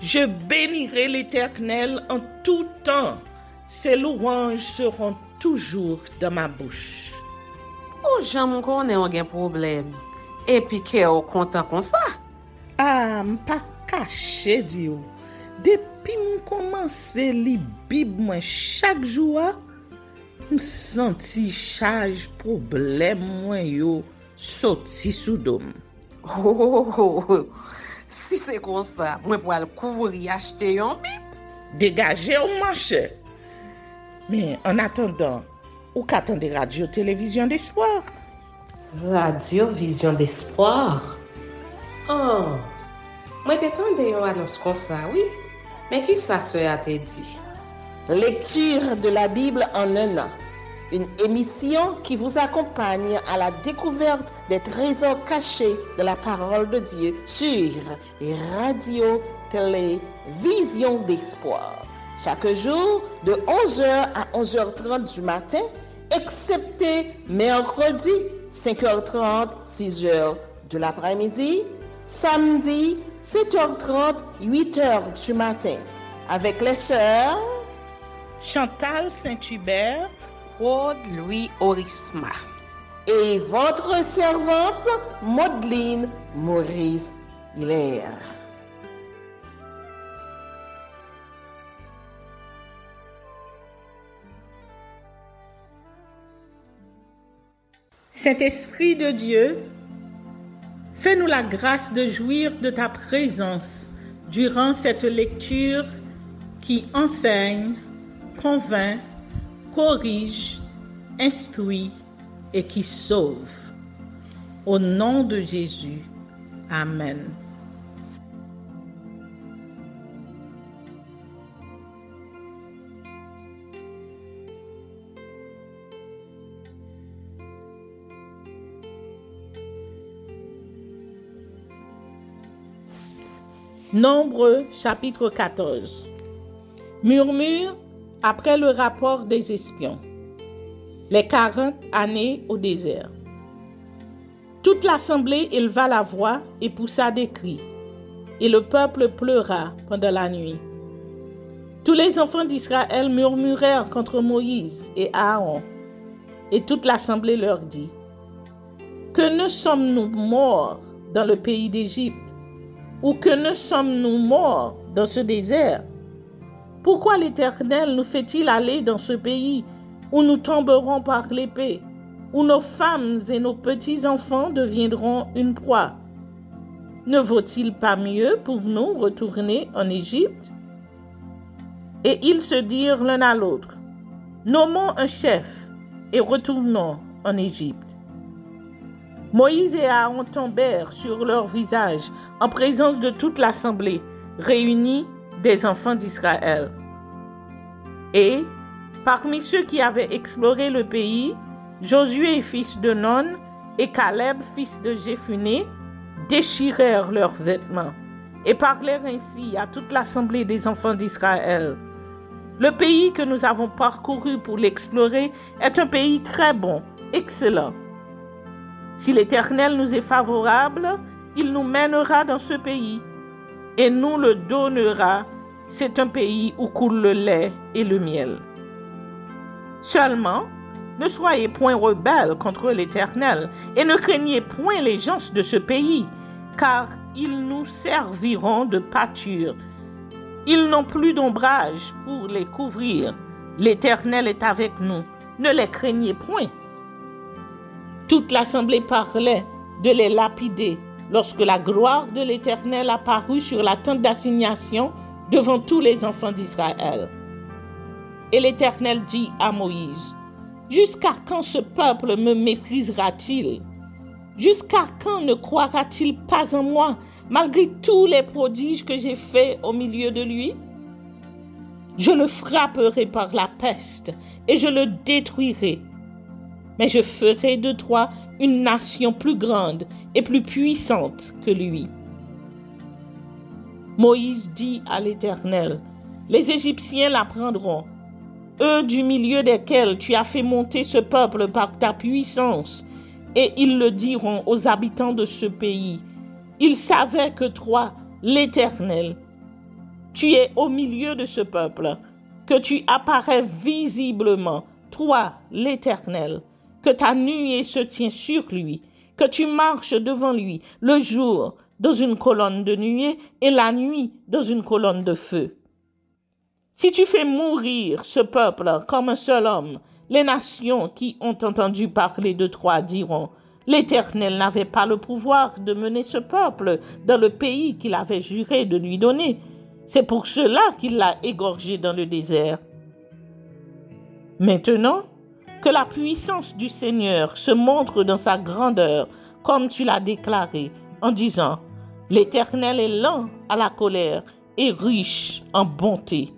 Je bénirai l'Éternel en tout temps. Ses louanges seront toujours dans ma bouche. Oh, j'aime qu'on ait un problème. Et puis qu'elle est content comme ça. Ah, m'pas caché, Dieu. Depuis que commence à lire Bible chaque jour, je senti charge problème moi yo sorti sous dôme. Oh, si c'est comme ça, moi pour aller couvrir acheter un Bible. Dégagez au marché. Mais en attendant, ou qu'attendez radio télévision d'espoir? Radio Vision d'Espoir. Oh, moi t'attendais une annonce comme ça, oui. Mais qui ça a te dit? Lecture de la Bible en un an. Une émission qui vous accompagne à la découverte des trésors cachés de la parole de Dieu sur Radio Télévision d'Espoir. Chaque jour de 11h à 11h30 du matin, excepté mercredi 5h30, 6h de l'après-midi, samedi 7h30, 8h du matin, avec les sœurs Chantal Saint-Hubert, Claude Louis Orisma et votre servante Maudeline Maurice Hilaire. Saint-Esprit de Dieu, fais-nous la grâce de jouir de ta présence durant cette lecture qui enseigne, convainc, corrige, instruit et qui sauve. Au nom de Jésus. Amen. Nombre chapitre 14. Murmure après le rapport des espions. Les 40 années au désert. Toute l'assemblée éleva la voix et poussa des cris, et le peuple pleura pendant la nuit. Tous les enfants d'Israël murmurèrent contre Moïse et Aaron, et toute l'assemblée leur dit: Que ne sommes-nous morts dans le pays d'Égypte? Ou que ne sommes-nous morts dans ce désert? Pourquoi l'Éternel nous fait-il aller dans ce pays où nous tomberons par l'épée, où nos femmes et nos petits-enfants deviendront une proie? Ne vaut-il pas mieux pour nous retourner en Égypte? Et ils se dirent l'un à l'autre: Nommons un chef et retournons en Égypte. Moïse et Aaron tombèrent sur leur visage en présence de toute l'assemblée réunie des enfants d'Israël. Et, parmi ceux qui avaient exploré le pays, Josué, fils de Nun, et Caleb, fils de Jéphuné, déchirèrent leurs vêtements et parlèrent ainsi à toute l'assemblée des enfants d'Israël. Le pays que nous avons parcouru pour l'explorer est un pays très bon, excellent. Si l'Éternel nous est favorable, il nous mènera dans ce pays et nous le donnera. C'est un pays où coule le lait et le miel. Seulement, ne soyez point rebelles contre l'Éternel et ne craignez point les gens de ce pays, car ils nous serviront de pâture. Ils n'ont plus d'ombrage pour les couvrir. L'Éternel est avec nous. Ne les craignez point. Toute l'assemblée parlait de les lapider lorsque la gloire de l'Éternel apparut sur la tente d'assignation devant tous les enfants d'Israël. Et l'Éternel dit à Moïse: Jusqu'à quand ce peuple me méprisera-t-il? Jusqu'à quand ne croira-t-il pas en moi, malgré tous les prodiges que j'ai faits au milieu de lui? Je le frapperai par la peste et je le détruirai. Mais je ferai de toi une nation plus grande et plus puissante que lui. Moïse dit à l'Éternel: Les Égyptiens la prendront, eux du milieu desquels tu as fait monter ce peuple par ta puissance, et ils le diront aux habitants de ce pays: Ils savaient que toi, l'Éternel, tu es au milieu de ce peuple, que tu apparais visiblement, toi, l'Éternel, que ta nuée se tient sur lui, que tu marches devant lui le jour dans une colonne de nuée et la nuit dans une colonne de feu. Si tu fais mourir ce peuple comme un seul homme, les nations qui ont entendu parler de toi diront, l'Éternel n'avait pas le pouvoir de mener ce peuple dans le pays qu'il avait juré de lui donner. C'est pour cela qu'il l'a égorgé dans le désert. Maintenant, que la puissance du Seigneur se montre dans sa grandeur, comme tu l'as déclaré, en disant, l'Éternel est lent à la colère et riche en bonté.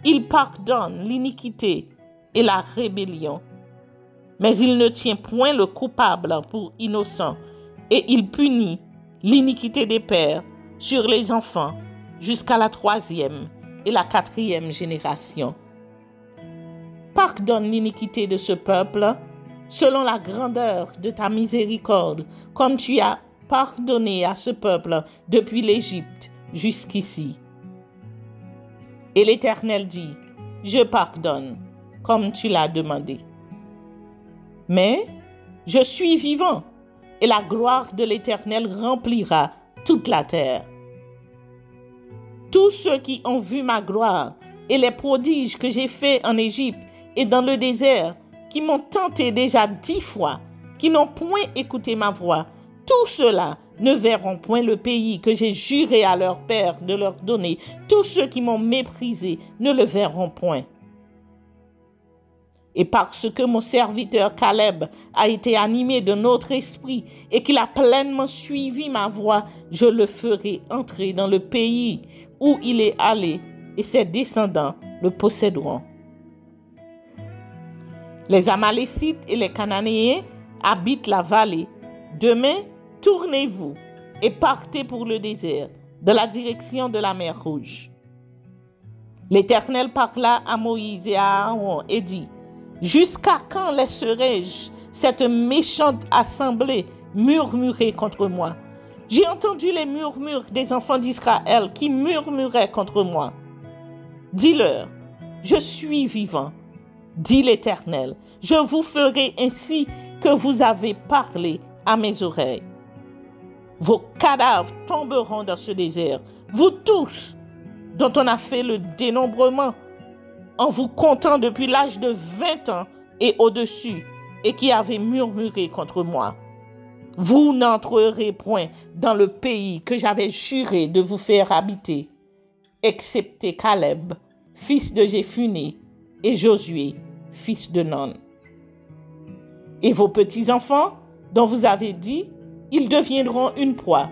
Il pardonne l'iniquité et la rébellion, mais il ne tient point le coupable pour innocent, et il punit l'iniquité des pères sur les enfants jusqu'à la 3e et la 4e génération. Pardonne l'iniquité de ce peuple selon la grandeur de ta miséricorde, comme tu as pardonné à ce peuple depuis l'Égypte jusqu'ici. Et l'Éternel dit, je pardonne, comme tu l'as demandé. Mais je suis vivant, et la gloire de l'Éternel remplira toute la terre. Tous ceux qui ont vu ma gloire et les prodiges que j'ai faits en Égypte et dans le désert, qui m'ont tenté déjà 10 fois, qui n'ont point écouté ma voix, tous ceux-là ne verront point le pays que j'ai juré à leur père de leur donner. Tous ceux qui m'ont méprisé ne le verront point. Et parce que mon serviteur Caleb a été animé de notre esprit et qu'il a pleinement suivi ma voix, je le ferai entrer dans le pays où il est allé et ses descendants le posséderont. Les Amalécites et les Cananéens habitent la vallée. Demain, tournez-vous et partez pour le désert, dans la direction de la mer Rouge. L'Éternel parla à Moïse et à Aaron et dit, jusqu'à quand laisserai-je cette méchante assemblée murmurer contre moi? J'ai entendu les murmures des enfants d'Israël qui murmuraient contre moi. Dis-leur, je suis vivant, dit l'Éternel, je vous ferai ainsi que vous avez parlé à mes oreilles. Vos cadavres tomberont dans ce désert, vous tous, dont on a fait le dénombrement, en vous comptant depuis l'âge de 20 ans et au-dessus, et qui avez murmuré contre moi. Vous n'entrerez point dans le pays que j'avais juré de vous faire habiter, excepté Caleb, fils de Jéphuné, et Josué, fils de Nun. Et vos petits-enfants, dont vous avez dit, ils deviendront une proie.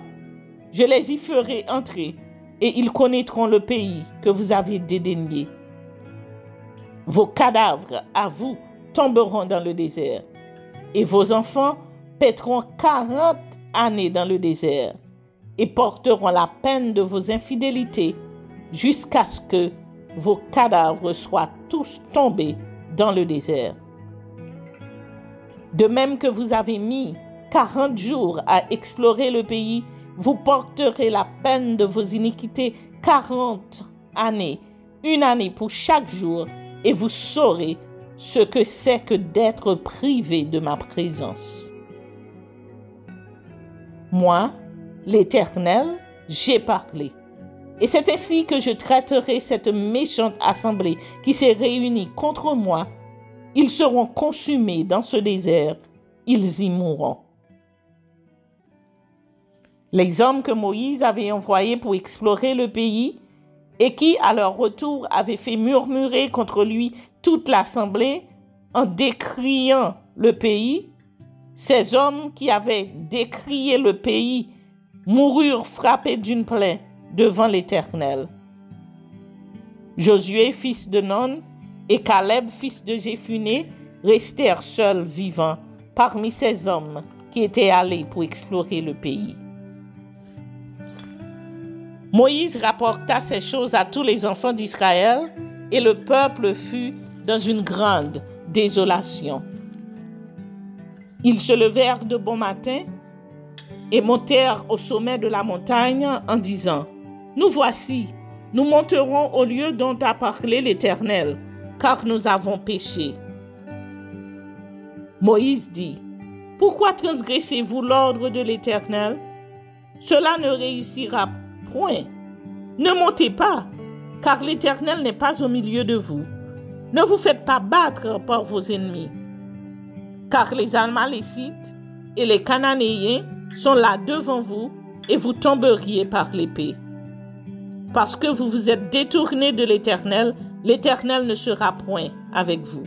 Je les y ferai entrer, et ils connaîtront le pays que vous avez dédaigné. Vos cadavres, à vous, tomberont dans le désert, et vos enfants paîtront 40 années dans le désert, et porteront la peine de vos infidélités, jusqu'à ce que vos cadavres soient tous tombés dans le désert. De même que vous avez mis 40 jours à explorer le pays, vous porterez la peine de vos iniquités 40 années, 1 année pour chaque jour, et vous saurez ce que c'est que d'être privé de ma présence. Moi, l'Éternel, j'ai parlé. Et c'est ainsi que je traiterai cette méchante assemblée qui s'est réunie contre moi. Ils seront consumés dans ce désert, ils y mourront. Les hommes que Moïse avait envoyés pour explorer le pays et qui, à leur retour, avaient fait murmurer contre lui toute l'assemblée en décriant le pays, ces hommes qui avaient décrié le pays moururent frappés d'une plaie devant l'Éternel. Josué, fils de Nun, et Caleb, fils de Jéphuné, restèrent seuls vivants parmi ces hommes qui étaient allés pour explorer le pays. Moïse rapporta ces choses à tous les enfants d'Israël, et le peuple fut dans une grande désolation. Ils se levèrent de bon matin et montèrent au sommet de la montagne en disant, « Nous voici, Nous monterons au lieu dont a parlé l'Éternel, car nous avons péché. » Moïse dit, « Pourquoi transgressez-vous l'ordre de l'Éternel? Cela ne réussira point. Ne montez pas, car l'Éternel n'est pas au milieu de vous. Ne vous faites pas battre par vos ennemis, car les Amalécites et les Cananéens sont là devant vous, et vous tomberiez par l'épée. Parce que vous vous êtes détournés de l'Éternel, l'Éternel ne sera point avec vous. »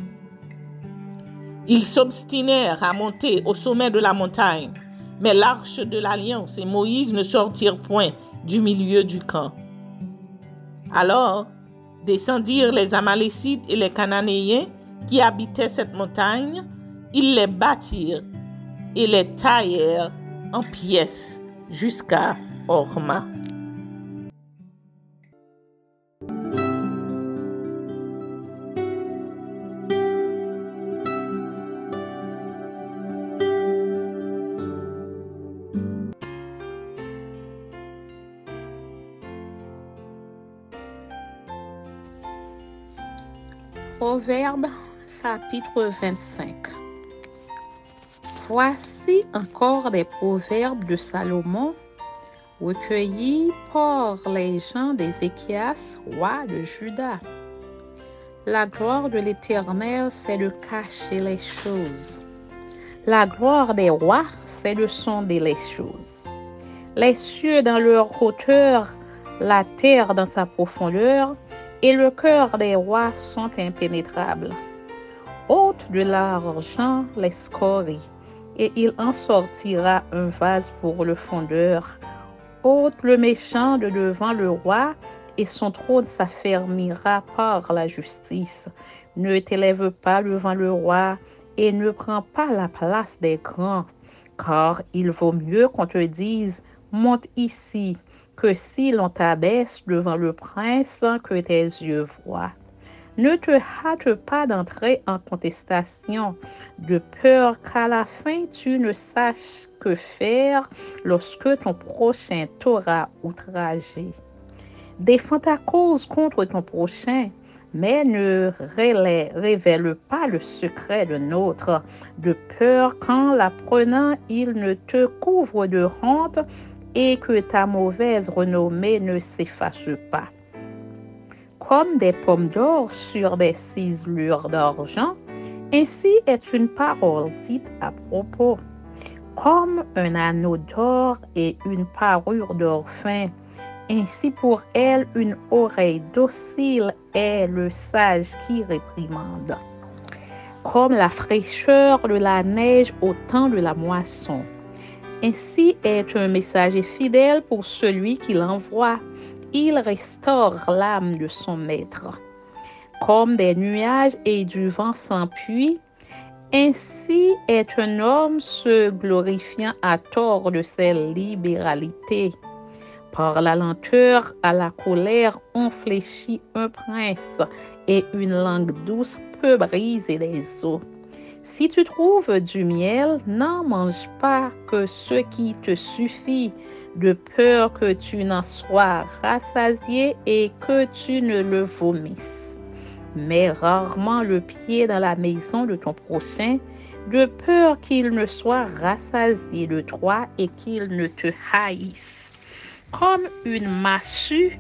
Ils s'obstinèrent à monter au sommet de la montagne, mais l'arche de l'alliance et Moïse ne sortirent point du milieu du camp. Alors descendirent les Amalécites et les Cananéens qui habitaient cette montagne, ils les battirent et les taillèrent en pièces jusqu'à Horma. Proverbe, chapitre 25. Voici encore des proverbes de Salomon, recueillis par les gens d'Ézéchias, roi de Juda. La gloire de l'Éternel, c'est de cacher les choses. La gloire des rois, c'est de sonder les choses. Les cieux dans leur hauteur, la terre dans sa profondeur, et le cœur des rois sont impénétrables. Ôte de l'argent les scories, et il en sortira un vase pour le fondeur. Ôte le méchant de devant le roi, et son trône s'affermira par la justice. Ne t'élève pas devant le roi, et ne prends pas la place des grands, car il vaut mieux qu'on te dise « monte ici », que si l'on t'abaisse devant le prince que tes yeux voient. Ne te hâte pas d'entrer en contestation, de peur qu'à la fin tu ne saches que faire lorsque ton prochain t'aura outragé. Défends ta cause contre ton prochain, mais ne révèle pas le secret d'un autre, de peur qu'en l'apprenant il ne te couvre de honte et que ta mauvaise renommée ne s'efface pas. Comme des pommes d'or sur des ciselures d'argent, ainsi est une parole dite à propos. Comme un anneau d'or et une parure d'or fin, ainsi pour elle une oreille docile est le sage qui réprimande. Comme la fraîcheur de la neige au temps de la moisson, ainsi est un messager fidèle pour celui qui l'envoie. Il restaure l'âme de son maître. Comme des nuages et du vent sans pluie, ainsi est un homme se glorifiant à tort de ses libéralités. Par la lenteur à la colère, on fléchit un prince, et une langue douce peut briser les os. Si tu trouves du miel, n'en mange pas que ce qui te suffit, de peur que tu n'en sois rassasié et que tu ne le vomisses. Mets rarement le pied dans la maison de ton prochain, de peur qu'il ne soit rassasié de toi et qu'il ne te haïsse. Comme une massue,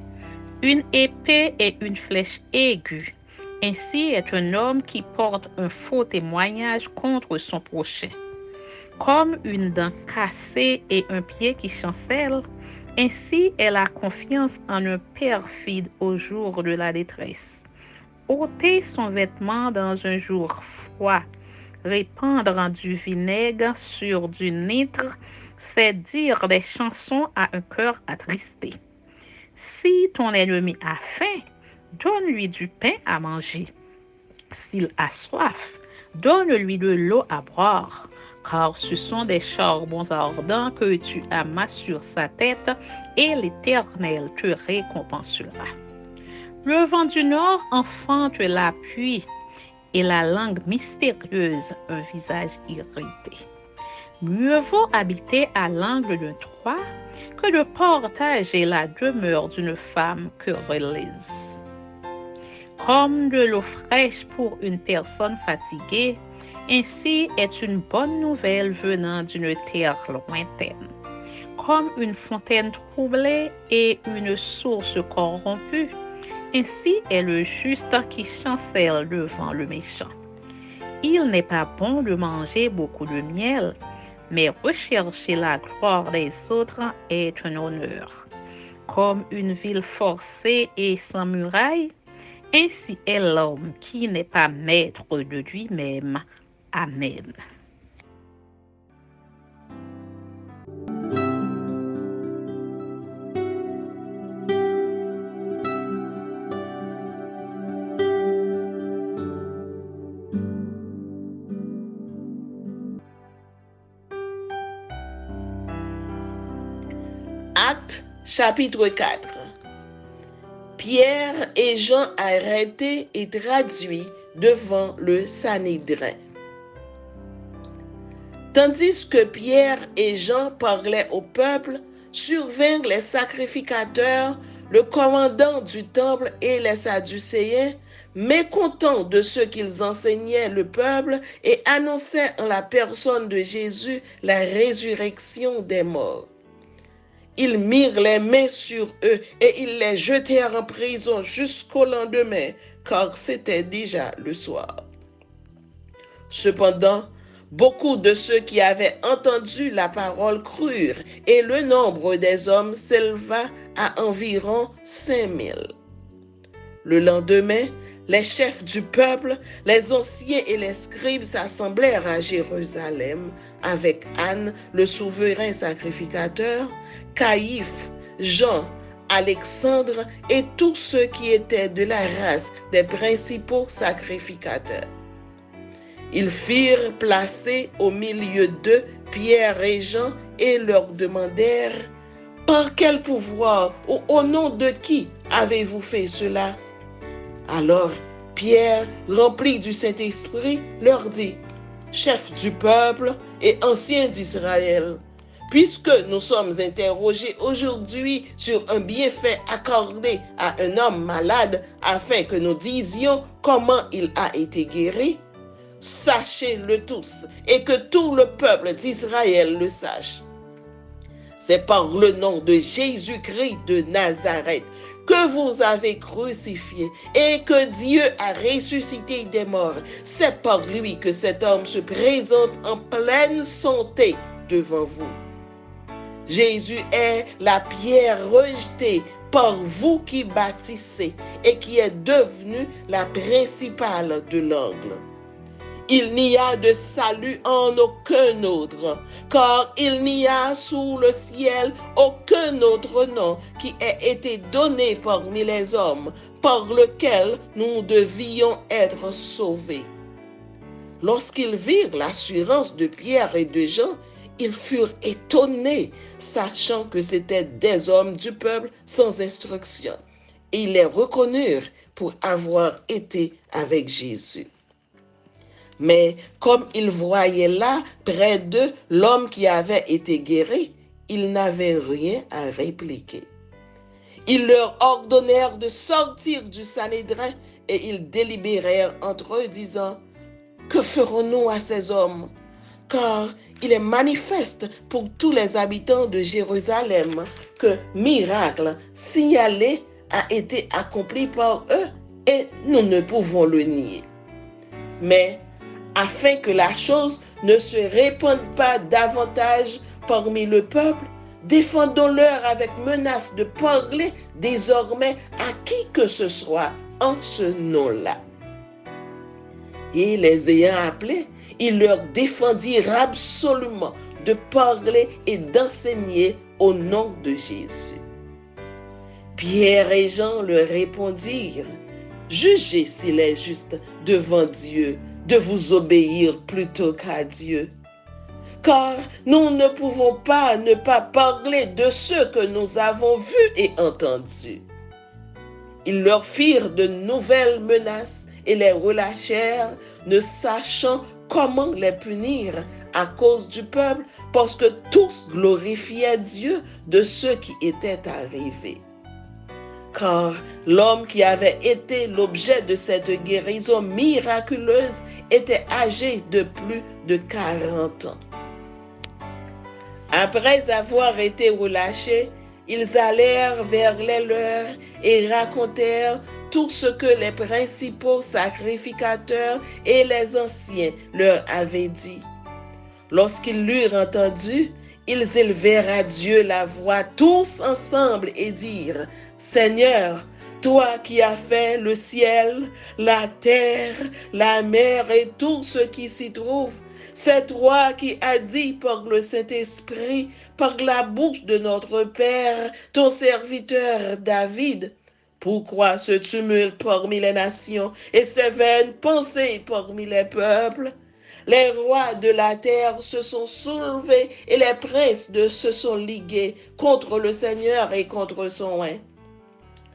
une épée et une flèche aiguë, ainsi est un homme qui porte un faux témoignage contre son prochain. Comme une dent cassée et un pied qui chancelle, ainsi est la confiance en un perfide au jour de la détresse. Ôter son vêtement dans un jour froid, répandre du vinaigre sur du nitre, c'est dire des chansons à un cœur attristé. Si ton ennemi a faim, donne-lui du pain à manger. S'il a soif, donne-lui de l'eau à boire, car ce sont des charbons ardents que tu amasses sur sa tête, et l'Éternel te récompensera. Le vent du nord enfante la pluie, et la langue mystérieuse un visage irrité. Mieux vaut habiter à l'angle d'un toit que de partager la demeure d'une femme querelleuse. Comme de l'eau fraîche pour une personne fatiguée, ainsi est une bonne nouvelle venant d'une terre lointaine. Comme une fontaine troublée et une source corrompue, ainsi est le juste qui chancelle devant le méchant. Il n'est pas bon de manger beaucoup de miel, mais rechercher la gloire des autres est un honneur. Comme une ville forcée et sans muraille, ainsi est l'homme qui n'est pas maître de lui-même. Amen. Actes chapitre 4. Pierre et Jean arrêtés et traduits devant le Sanhédrin. Tandis que Pierre et Jean parlaient au peuple, survinrent les sacrificateurs, le commandant du temple et les Sadducéens, mécontents de ce qu'ils enseignaient le peuple et annonçaient en la personne de Jésus la résurrection des morts. Ils mirent les mains sur eux et ils les jetèrent en prison jusqu'au lendemain, car c'était déjà le soir. Cependant, beaucoup de ceux qui avaient entendu la parole crurent, et le nombre des hommes s'éleva à environ 5000. Le lendemain, les chefs du peuple, les anciens et les scribes s'assemblèrent à Jérusalem avec Anne, le souverain sacrificateur, Caïphe, Jean, Alexandre et tous ceux qui étaient de la race des principaux sacrificateurs. Ils firent placer au milieu d'eux Pierre et Jean et leur demandèrent « Par quel pouvoir ou au nom de qui avez-vous fait cela ?» Alors Pierre, rempli du Saint-Esprit, leur dit « Chef du peuple et ancien d'Israël, puisque nous sommes interrogés aujourd'hui sur un bienfait accordé à un homme malade afin que nous disions comment il a été guéri, sachez-le tous et que tout le peuple d'Israël le sache. C'est par le nom de Jésus-Christ de Nazareth que vous avez crucifié et que Dieu a ressuscité des morts. C'est par lui que cet homme se présente en pleine santé devant vous. Jésus est la pierre rejetée par vous qui bâtissez et qui est devenue la principale de l'angle. Il n'y a de salut en aucun autre, car il n'y a sous le ciel aucun autre nom qui ait été donné parmi les hommes, par lequel nous devions être sauvés. Lorsqu'ils virent l'assurance de Pierre et de Jean, ils furent étonnés, sachant que c'étaient des hommes du peuple sans instruction. Et ils les reconnurent pour avoir été avec Jésus. Mais comme ils voyaient là, près d'eux, l'homme qui avait été guéri, ils n'avaient rien à répliquer. Ils leur ordonnèrent de sortir du Sanhédrin et ils délibérèrent entre eux, disant « Que ferons-nous à ces hommes ? Car il est manifeste pour tous les habitants de Jérusalem que miracle signalé a été accompli par eux et nous ne pouvons le nier. Mais afin que la chose ne se répande pas davantage parmi le peuple, défendons-leur avec menace de parler désormais à qui que ce soit en ce nom-là. » Et les ayant appelés, ils leur défendirent absolument de parler et d'enseigner au nom de Jésus. Pierre et Jean leur répondirent « Jugez s'il est juste devant Dieu de vous obéir plutôt qu'à Dieu. Car nous ne pouvons pas ne pas parler de ce que nous avons vu et entendu. » Ils leur firent de nouvelles menaces et les relâchèrent, ne sachant comment les punir à cause du peuple, parce que tous glorifiaient Dieu de ce qui était arrivé. Car l'homme qui avait été l'objet de cette guérison miraculeuse était âgé de plus de 40 ans. Après avoir été relâchés, ils allèrent vers les leurs et racontèrent tout ce que les principaux sacrificateurs et les anciens leur avaient dit. Lorsqu'ils l'eurent entendu, ils élevèrent à Dieu la voix tous ensemble et dirent: Seigneur, toi qui as fait le ciel, la terre, la mer et tout ce qui s'y trouve, c'est toi qui as dit par le Saint-Esprit, par la bouche de notre Père, ton serviteur David. Pourquoi ce tumulte parmi les nations et ces vaines pensées parmi les peuples? Les rois de la terre se sont soulevés et les princes se sont ligués contre le Seigneur et contre son oint.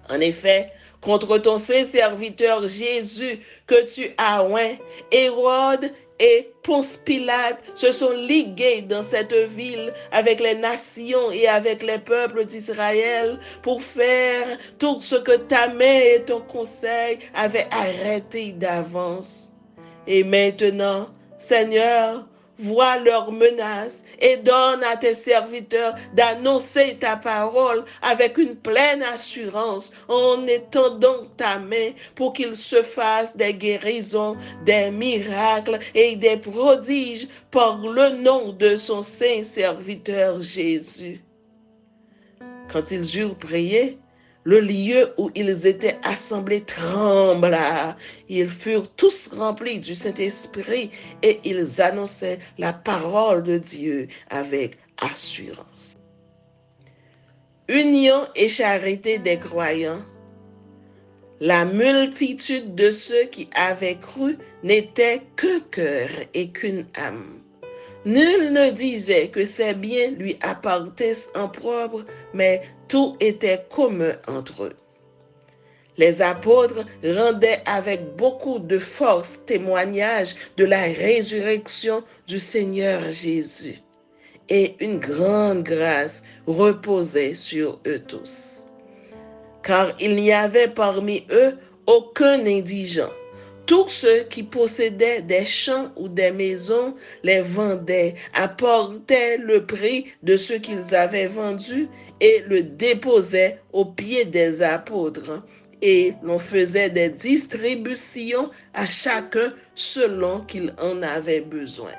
En effet, contre ton saint serviteur Jésus que tu as oint, Hérode et Ponce Pilate se sont ligués dans cette ville avec les nations et avec les peuples d'Israël pour faire tout ce que ta main et ton conseil avaient arrêté d'avance. Et maintenant, Seigneur, vois leurs menaces et donne à tes serviteurs d'annoncer ta parole avec une pleine assurance en étendant ta main pour qu'ils se fassent des guérisons, des miracles et des prodiges par le nom de son saint serviteur Jésus. Quand ils eurent prié, le lieu où ils étaient assemblés trembla. Ils furent tous remplis du Saint-Esprit et ils annonçaient la parole de Dieu avec assurance. Union et charité des croyants. La multitude de ceux qui avaient cru n'était qu'un cœur et qu'une âme. Nul ne disait que ses biens lui appartenaient en propre, mais tout était commun entre eux. Les apôtres rendaient avec beaucoup de force témoignage de la résurrection du Seigneur Jésus, et une grande grâce reposait sur eux tous. Car il n'y avait parmi eux aucun indigent. Tous ceux qui possédaient des champs ou des maisons les vendaient, apportaient le prix de ce qu'ils avaient vendu et le déposaient aux pieds des apôtres. Et l'on faisait des distributions à chacun selon qu'il en avait besoin.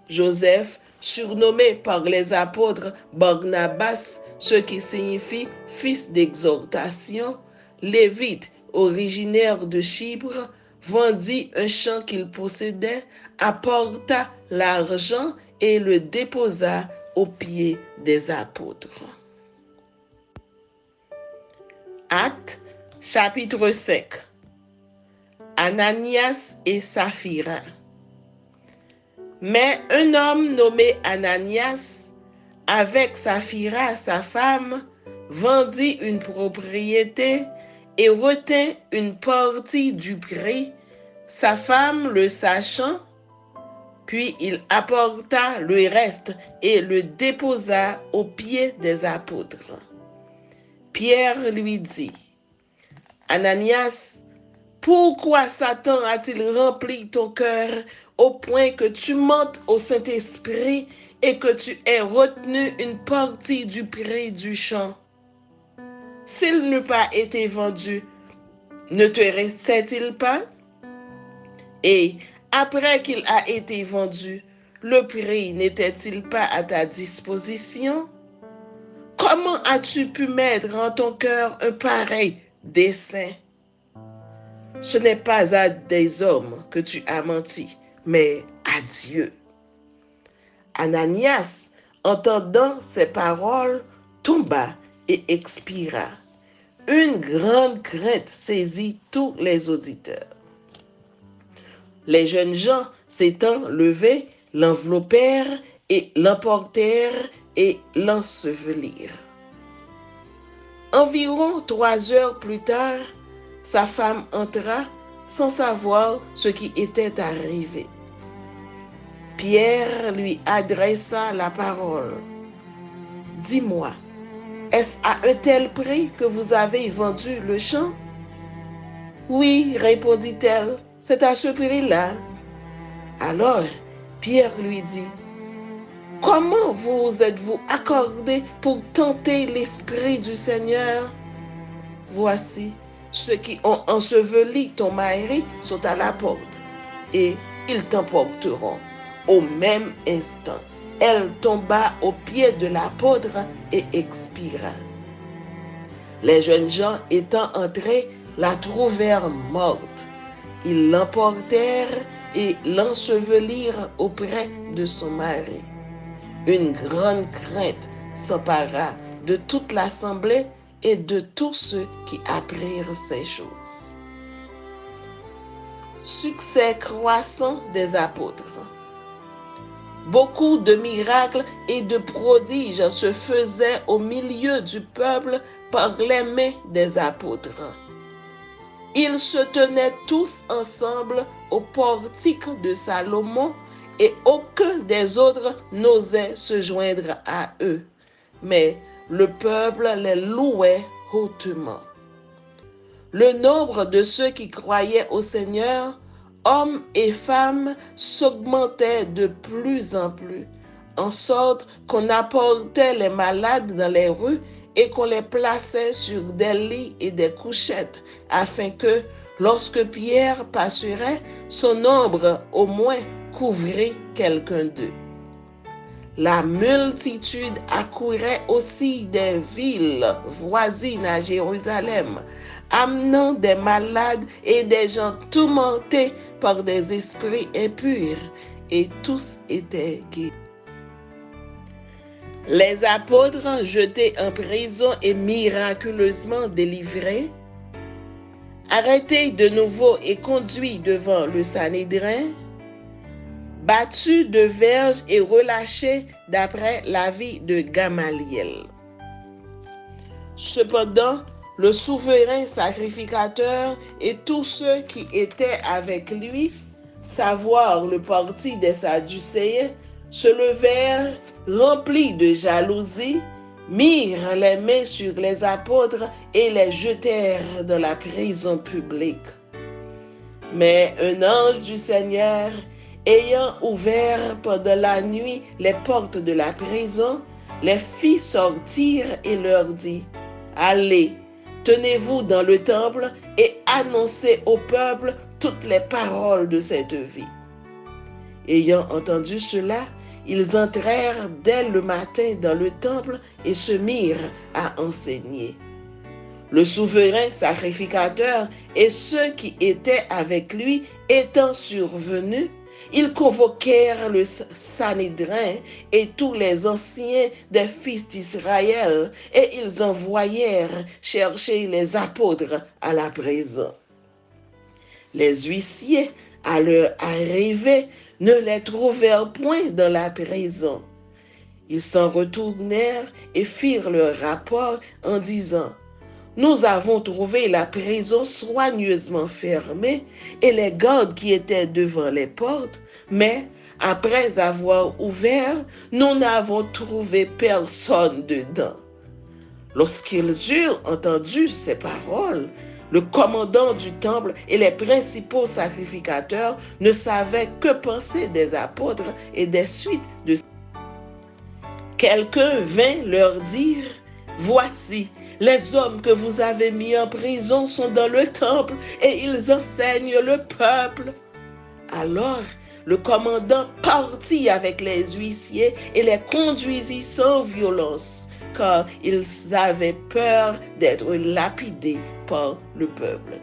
Joseph, surnommé par les apôtres Barnabas, ce qui signifie fils d'exhortation, lévite originaire de Chypre, vendit un champ qu'il possédait, apporta l'argent et le déposa aux pieds des apôtres. Actes, chapitre 5. Ananias et Saphira. Mais un homme nommé Ananias, avec Saphira, sa femme, vendit une propriété et retint une partie du prix, sa femme le sachant, puis il apporta le reste et le déposa aux pieds des apôtres. Pierre lui dit: Ananias, pourquoi Satan a-t-il rempli ton cœur au point que tu mentes au Saint-Esprit et que tu aies retenu une partie du prix du champ? S'il n'eût pas été vendu, ne te restait-il pas? Et après qu'il a été vendu, le prix n'était-il pas à ta disposition? Comment as-tu pu mettre en ton cœur un pareil dessein? Ce n'est pas à des hommes que tu as menti, mais à Dieu. Ananias, entendant ces paroles, tomba et expira. Une grande crainte saisit tous les auditeurs. Les jeunes gens s'étant levés, l'enveloppèrent et l'emportèrent et l'ensevelirent. Environ 3 heures plus tard, sa femme entra sans savoir ce qui était arrivé. Pierre lui adressa la parole. Dis-moi, est-ce à un tel prix que vous avez vendu le champ? Oui, répondit-elle, c'est à ce prix-là. Alors, Pierre lui dit, comment vous êtes-vous accordé pour tenter l'Esprit du Seigneur? Voici, ceux qui ont enseveli ton mari sont à la porte, et ils t'emporteront. Au même instant, elle tomba aux pieds de l'apôtre et expira. Les jeunes gens étant entrés, la trouvèrent morte. Ils l'emportèrent et l'ensevelirent auprès de son mari. Une grande crainte s'empara de toute l'assemblée et de tous ceux qui apprirent ces choses. Succès croissant des apôtres. Beaucoup de miracles et de prodiges se faisaient au milieu du peuple par les mains des apôtres. Ils se tenaient tous ensemble au portique de Salomon et aucun des autres n'osait se joindre à eux. Mais le peuple les louait hautement. Le nombre de ceux qui croyaient au Seigneur, hommes et femmes, s'augmentait de plus en plus, en sorte qu'on apportait les malades dans les rues et qu'on les plaçait sur des lits et des couchettes, afin que, lorsque Pierre passerait, son ombre au moins couvrit quelqu'un d'eux. La multitude accourait aussi des villes voisines à Jérusalem, amenant des malades et des gens tourmentés par des esprits impurs, et tous étaient guéris. Les apôtres jetés en prison et miraculeusement délivrés, arrêtés de nouveau et conduits devant le Sanhédrin, battus de verges et relâchés d'après l'avis de Gamaliel. Cependant, le souverain sacrificateur et tous ceux qui étaient avec lui, savoir le parti des Sadducéens, se levèrent remplis de jalousie, mirent les mains sur les apôtres et les jetèrent dans la prison publique. Mais un ange du Seigneur, ayant ouvert pendant la nuit les portes de la prison, les fit sortir et leur dit, « Allez, tenez-vous dans le temple et annoncez au peuple toutes les paroles de cette vie. » Ayant entendu cela, ils entrèrent dès le matin dans le temple et se mirent à enseigner. Le souverain sacrificateur et ceux qui étaient avec lui étant survenus, ils convoquèrent le Sanhédrin et tous les anciens des fils d'Israël, et ils envoyèrent chercher les apôtres à la prison. Les huissiers, à leur arrivée, ne les trouvèrent point dans la prison. Ils s'en retournèrent et firent leur rapport en disant, « Nous avons trouvé la prison soigneusement fermée et les gardes qui étaient devant les portes, mais après avoir ouvert, nous n'avons trouvé personne dedans. » Lorsqu'ils eurent entendu ces paroles, le commandant du temple et les principaux sacrificateurs ne savaient que penser des apôtres et des suites de... Quelqu'un vint leur dire, « Voici, les hommes que vous avez mis en prison sont dans le temple et ils enseignent le peuple. » Alors, le commandant partit avec les huissiers et les conduisit sans violence, car ils avaient peur d'être lapidés par le peuple.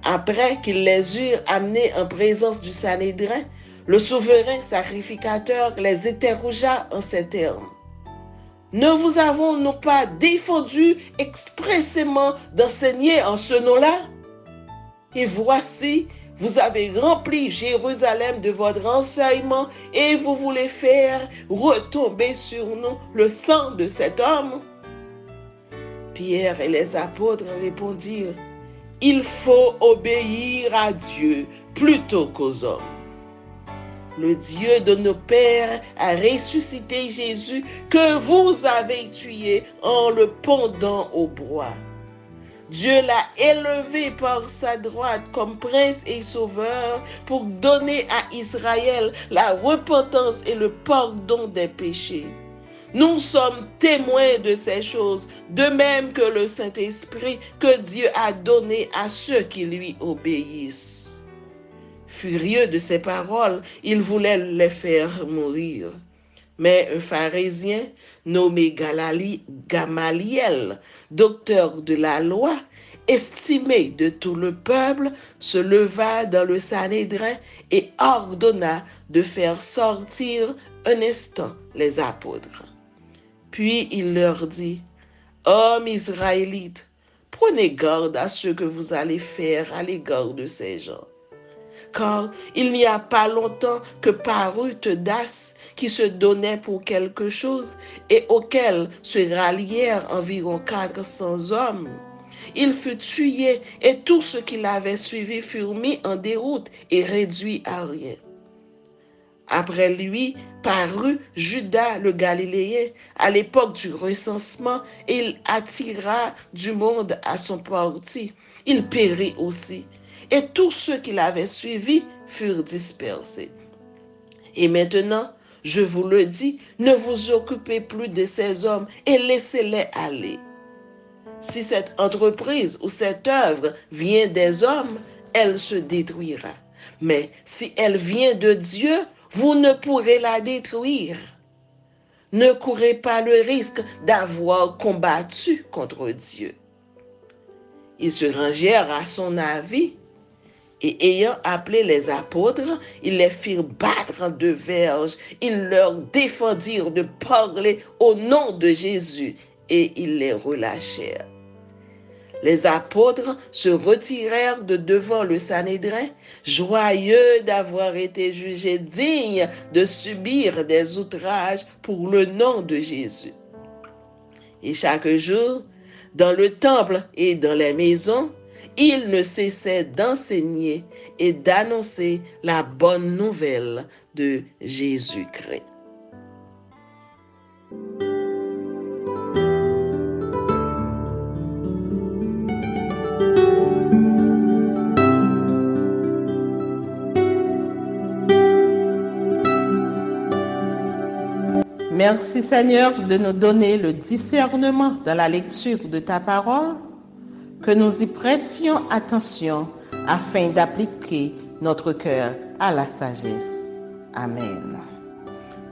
Après qu'ils les eurent amenés en présence du Sanhédrin, le souverain sacrificateur les interrogea en ces termes. « Ne vous avons-nous pas défendu expressément d'enseigner en ce nom-là? Et voici, vous avez rempli Jérusalem de votre enseignement et vous voulez faire retomber sur nous le sang de cet homme? » Pierre et les apôtres répondirent, « Il faut obéir à Dieu plutôt qu'aux hommes. » le Dieu de nos pères a ressuscité Jésus que vous avez tué en le pendant au bois. Dieu l'a élevé par sa droite comme prince et sauveur pour donner à Israël la repentance et le pardon des péchés. Nous sommes témoins de ces choses, de même que le Saint-Esprit que Dieu a donné à ceux qui lui obéissent. Furieux de ces paroles, il voulait les faire mourir. Mais un pharisien nommé Gamaliel, docteur de la loi, estimé de tout le peuple, se leva dans le Sanhédrin et ordonna de faire sortir un instant les apôtres. Puis il leur dit, « Hommes israélites, prenez garde à ce que vous allez faire à l'égard de ces gens. Car il n'y a pas longtemps que parut Teudas qui se donnait pour quelque chose et auquel se rallièrent environ 400 hommes. Il fut tué et tous ceux qui l'avaient suivi furent mis en déroute et réduits à rien. Après lui parut Judas le Galiléen à l'époque du recensement et il attira du monde à son parti. Il périt aussi. Et tous ceux qui l'avaient suivi furent dispersés. Et maintenant, je vous le dis, ne vous occupez plus de ces hommes et laissez-les aller. Si cette entreprise ou cette œuvre vient des hommes, elle se détruira. Mais si elle vient de Dieu, vous ne pourrez la détruire. Ne courez pas le risque d'avoir combattu contre Dieu. Ils se rangèrent à son avis. Et ayant appelé les apôtres, ils les firent battre en 2 verges. Ils leur défendirent de parler au nom de Jésus et ils les relâchèrent. Les apôtres se retirèrent de devant le Sanhédrin, joyeux d'avoir été jugés dignes de subir des outrages pour le nom de Jésus. Et chaque jour, dans le temple et dans les maisons, il ne cessait d'enseigner et d'annoncer la bonne nouvelle de Jésus-Christ. Merci Seigneur de nous donner le discernement dans la lecture de ta parole, que nous y prêtions attention afin d'appliquer notre cœur à la sagesse. Amen.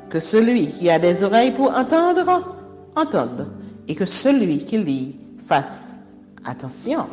Que celui qui a des oreilles pour entendre, entende, et que celui qui lit fasse attention.